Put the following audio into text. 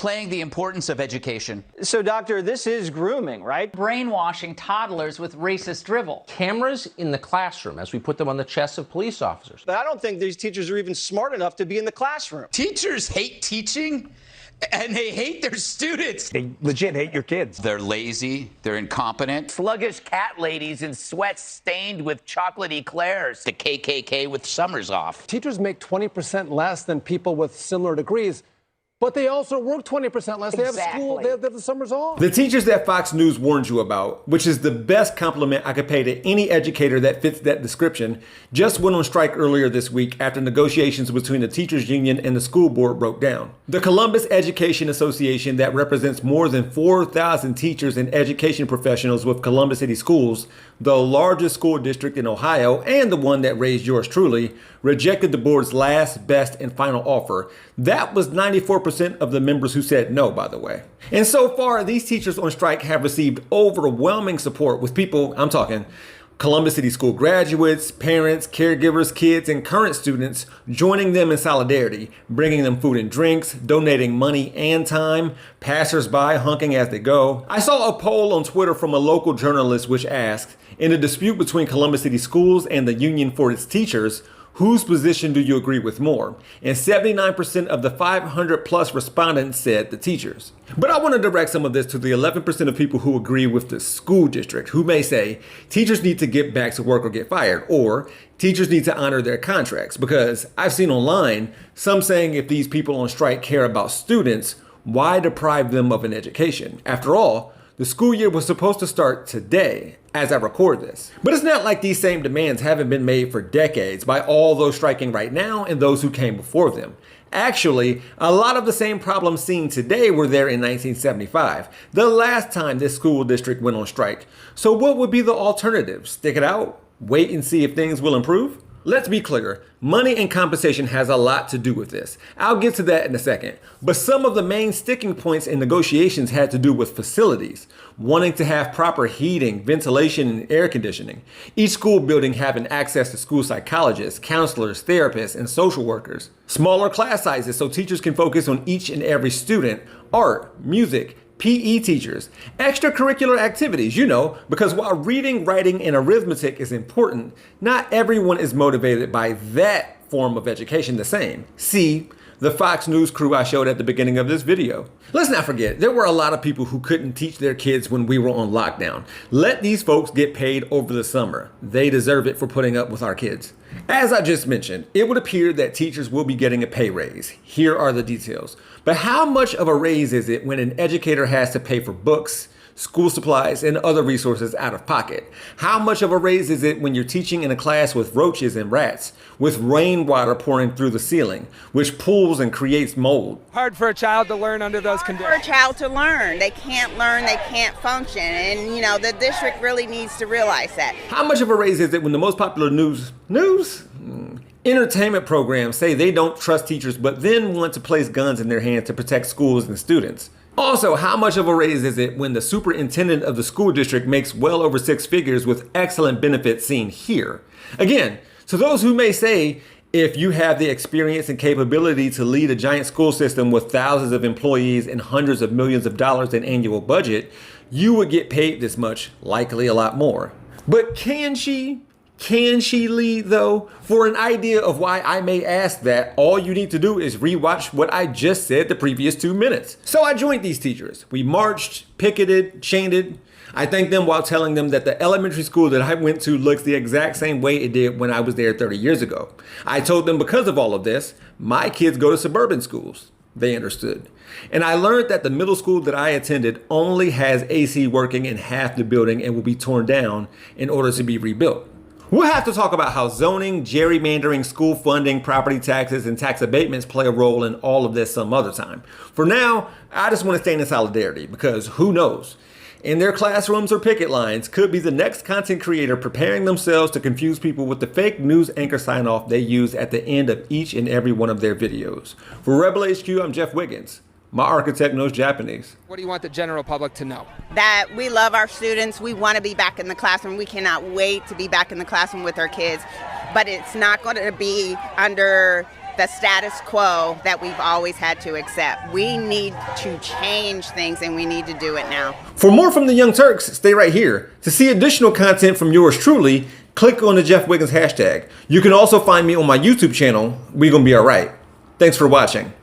downplaying the importance of education. So, doctor, this is grooming, right? Brainwashing toddlers with racist drivel. Cameras in the classroom as we put them on the chests of police officers. But I don't think these teachers are even smart enough to be in the classroom. Teachers hate teaching, and they hate their students. They legit hate your kids. They're lazy, they're incompetent. Sluggish cat ladies in sweats stained with chocolate eclairs. The KKK with summers off. Teachers make 20% less than people with similar degrees, but they also work 20% less. They have school, they have the summers off. The teachers that Fox News warned you about, which is the best compliment I could pay to any educator that fits that description, just went on strike earlier this week after negotiations between the teachers union and the school board broke down. The Columbus Education Association, that represents more than 4,000 teachers and education professionals with Columbus City Schools, the largest school district in Ohio and the one that raised yours truly, rejected the board's last, best, and final offer. That was 94% of the members who said no, by the way. And so far, these teachers on strike have received overwhelming support with people, I'm talking Columbus City School graduates, parents, caregivers, kids, and current students joining them in solidarity, bringing them food and drinks, donating money and time, passersby honking as they go. I saw a poll on Twitter from a local journalist which asked, in a dispute between Columbus City Schools and the union for its teachers, whose position do you agree with more? And 79% of the 500 plus respondents said the teachers. But I want to direct some of this to the 11% of people who agree with the school district, who may say teachers need to get back to work or get fired, or teachers need to honor their contracts. Because I've seen online some saying if these people on strike care about students, why deprive them of an education? After all, the school year was supposed to start today, as I record this. But it's not like these same demands haven't been made for decades by all those striking right now and those who came before them. Actually, a lot of the same problems seen today were there in 1975, the last time this school district went on strike. So what would be the alternative? Stick it out? Wait and see if things will improve? Let's be clear, money and compensation has a lot to do with this. I'll get to that in a second. But some of the main sticking points in negotiations had to do with facilities, wanting to have proper heating, ventilation, and air conditioning. Each school building having access to school psychologists, counselors, therapists, and social workers. Smaller class sizes so teachers can focus on each and every student, art, music, PE teachers, extracurricular activities, because while reading, writing, and arithmetic is important, not everyone is motivated by that form of education the same. See the Fox News crew I showed at the beginning of this video. Let's not forget, there were a lot of people who couldn't teach their kids when we were on lockdown. Let these folks get paid over the summer. They deserve it for putting up with our kids. As I just mentioned, it would appear that teachers will be getting a pay raise. Here are the details. But how much of a raise is it when an educator has to pay for books, school supplies, and other resources out of pocket? How much of a raise is it when you're teaching in a class with roaches and rats, with rainwater pouring through the ceiling, which pools and creates mold? Hard for a child to learn under those conditions. For a child to learn. They can't learn, they can't function. And, the district really needs to realize that. How much of a raise is it when the most popular entertainment programs say they don't trust teachers but then want to place guns in their hands to protect schools and students? Also, how much of a raise is it when the superintendent of the school district makes well over six figures with excellent benefits seen here? Again, to those who may say, if you have the experience and capability to lead a giant school system with thousands of employees and hundreds of millions of dollars in annual budget, you would get paid this much, likely a lot more. But can she? Can she lead though? For an idea of why I may ask that, all you need to do is rewatch what I just said the previous 2 minutes. So I joined these teachers. We marched, picketed, chanted. I thanked them while telling them that the elementary school that I went to looks the exact same way it did when I was there 30 years ago. I told them because of all of this, my kids go to suburban schools. They understood. And I learned that the middle school that I attended only has AC working in half the building and will be torn down in order to be rebuilt. We'll have to talk about how zoning, gerrymandering, school funding, property taxes, and tax abatements play a role in all of this some other time. For now, I just want to stand in solidarity because who knows? In their classrooms or picket lines could be the next content creator preparing themselves to confuse people with the fake news anchor sign-off they use at the end of each and every one of their videos. For Rebel HQ, I'm Jeff Wiggins. My architect knows Japanese. What do you want the general public to know? That we love our students. We want to be back in the classroom. We cannot wait to be back in the classroom with our kids. But it's not going to be under the status quo that we've always had to accept. We need to change things, and we need to do it now. For more from the Young Turks, stay right here. To see additional content from yours truly, click on the Jeff Wiggins hashtag. You can also find me on my YouTube channel, We Gonna Be Alright. Thanks for watching.